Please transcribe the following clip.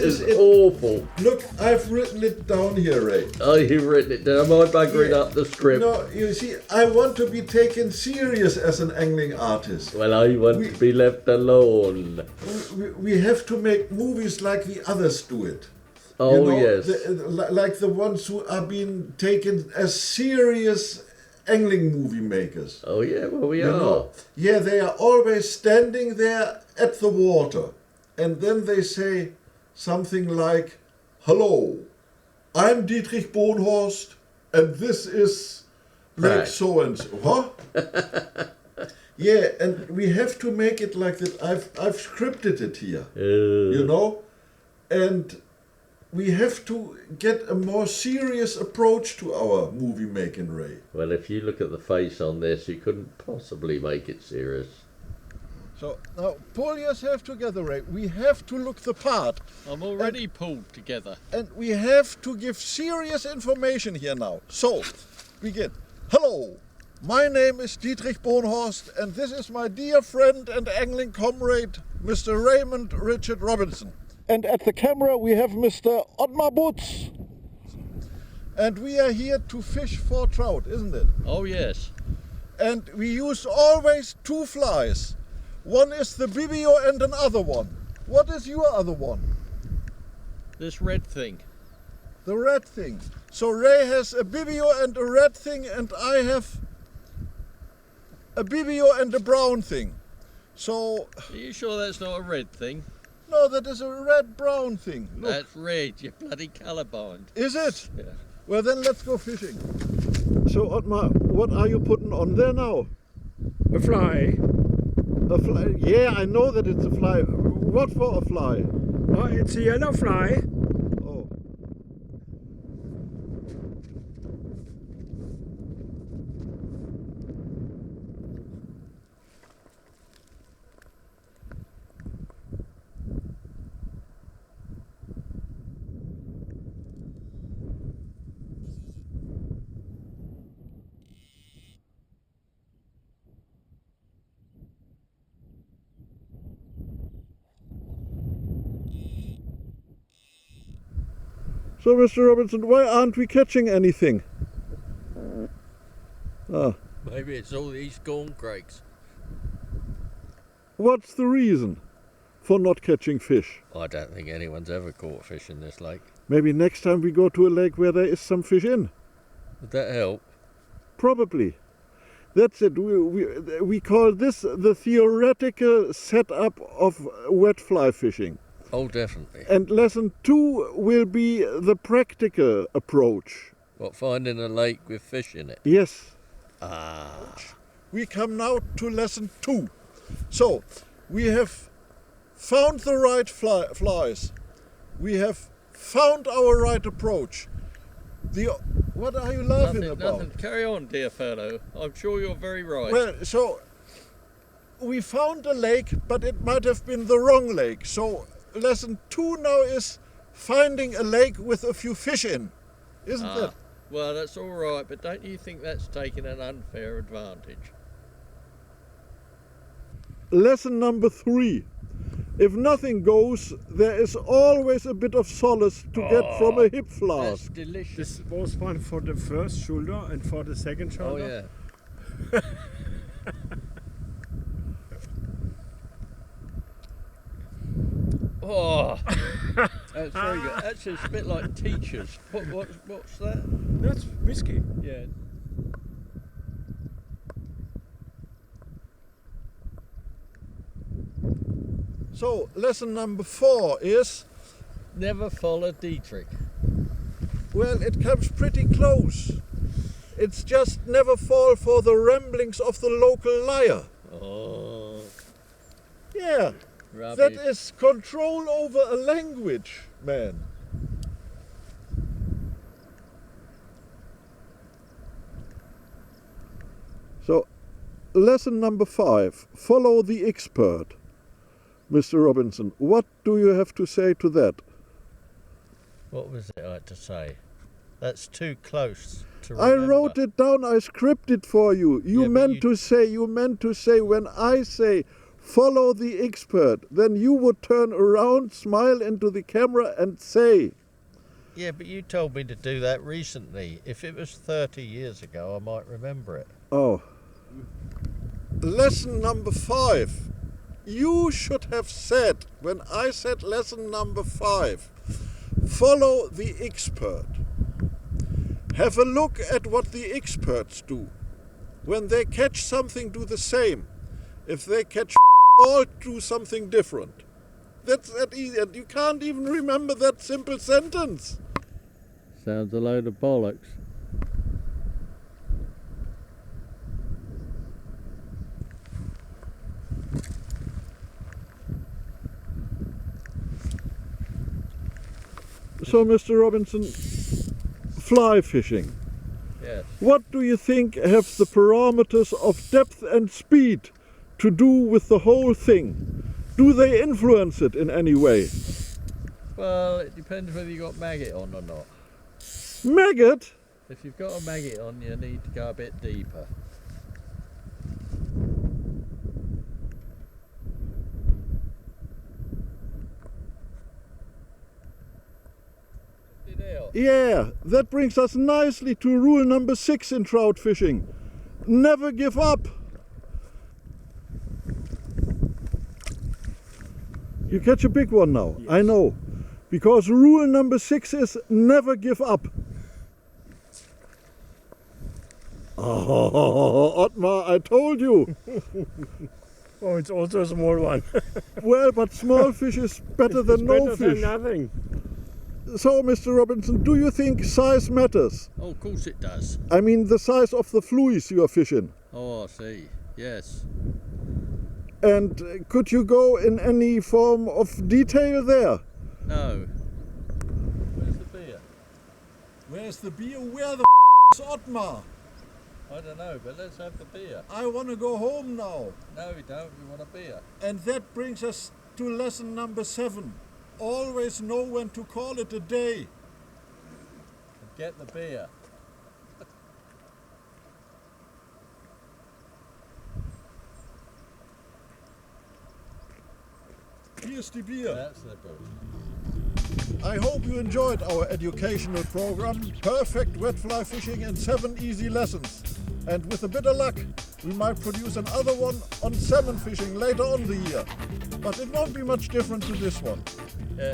is awful. Look, I've written it down here, Ray. Oh, you've written it down. Am I buggering up the script? No, you see, I want to be taken serious as an angling artist. Well, I want to be left alone. We have to make movies like the others do it. Oh, yes. Like the ones who are being taken as serious angling movie makers. Oh, yeah, well, we are. Yeah, they are always standing there at the water. And then they say something like, "Hello, I'm Dietrich Bohnhorst, and this is Lake so-and-so." Huh? Yeah, and we have to make it like that. I've scripted it here, you know? And we have to get a more serious approach to our movie making, Ray. Well, if you look at the face on this, you couldn't possibly make it serious. So, now, pull yourself together, Ray. We have to look the part. I'm already pulled together. And we have to give serious information here now. So, begin. Hello, my name is Dietrich Bohnhorst, and this is my dear friend and angling comrade, Mr. Raymond Richard Robinson. And at the camera we have Mr. Otmar Butz. And we are here to fish for trout, isn't it? Oh, yes. And we use always two flies. One is the bibio and another one. What is your other one? This red thing. The red thing. So Ray has a bibio and a red thing, and I have a bibio and a brown thing. So... Are you sure that's not a red thing? No, that is a red-brown thing. Look. That's red, you're bloody colourblind. Is it? Yeah. Well, then let's go fishing. So, Otmar, what are you putting on there now? A fly. A fly? Yeah, I know that it's a fly. What for a fly? Oh, it's a yellow fly. Oh. So, Mr. Robinson, why aren't we catching anything? Ah. Maybe it's all these corncrakes. What's the reason for not catching fish? I don't think anyone's ever caught fish in this lake. Maybe next time we go to a lake where there is some fish in. Would that help? Probably. That's it. We call this the theoretical setup of wet fly fishing. Oh, definitely. And lesson 2 will be the practical approach. What, finding a lake with fish in it? Yes. Ah. We come now to lesson 2. So, we have found the right flies. We have found our right approach. What are you laughing about? Nothing. Carry on, dear fellow. I'm sure you're very right. Well, so we found a lake, but it might have been the wrong lake. So lesson 2 now is finding a lake with a few fish in, isn't it? Well, that's all right, but don't you think that's taking an unfair advantage? Lesson number 3. If nothing goes, there is always a bit of solace to get from a hip flask. That's delicious. This was one for the first shoulder and for the second Oh, shoulder. yeah. Oh, that's very good. Actually, it's a bit like teachers. What's that? That's whiskey. Yeah. So, lesson number 4 is... Never follow Dietrich. Well, it comes pretty close. It's just never fall for the ramblings of the local liar. Oh. Yeah. Rubbish. That is control over a language, man. So, lesson number 5. Follow the expert. Mr. Robinson, what do you have to say to that? What was it I had to say? That's too close to I remember. wrote it down, I scripted for you. You Yeah, but meant to say when I say follow the expert. Then you would turn around, smile into the camera and say, Yeah, but you told me to do that recently. If it was 30 years ago, I might remember it. oh. Lesson number 5. You should have said, when I said lesson number 5, follow the expert. Have a look at what the experts do. When they catch something, do the same. If they catch all, do something different. That's that easy, and you can't even remember that simple sentence. Sounds a load of bollocks. So, Mr. Robinson, fly fishing. Yes. What do you think have the parameters of depth and speed to do with the whole thing? Do they influence it in any way? Well, it depends whether you got maggot on or not. Maggot? If you've got a maggot on, you need to go a bit deeper. Yeah, that brings us nicely to rule number 6 in trout fishing. Never give up. You catch a big one now, Yes. I know. Because rule number 6 is never give up. Oh, Otmar, I told you. Oh, it's also a small one. Well, but small fish is better It's than no better fish. than nothing. So, Mr. Robinson, do you think size matters? Oh, of course it does. I mean, the size of the flues you are fishing. Oh, I see. Yes. And could you go in any form of detail there? No. Where's the beer? Where's the beer? Where the is Otmar? I don't know, but let's have the beer. I want to go home now. No, we don't. We want a beer. And that brings us to lesson number 7. Always know when to call it a day. Get the beer. Here's the beer. That's the boat. I hope you enjoyed our educational program, Perfect Wet Fly Fishing in 7 easy lessons. And with a bit of luck, we might produce another one on salmon fishing later on the year. But it won't be much different to this one. No.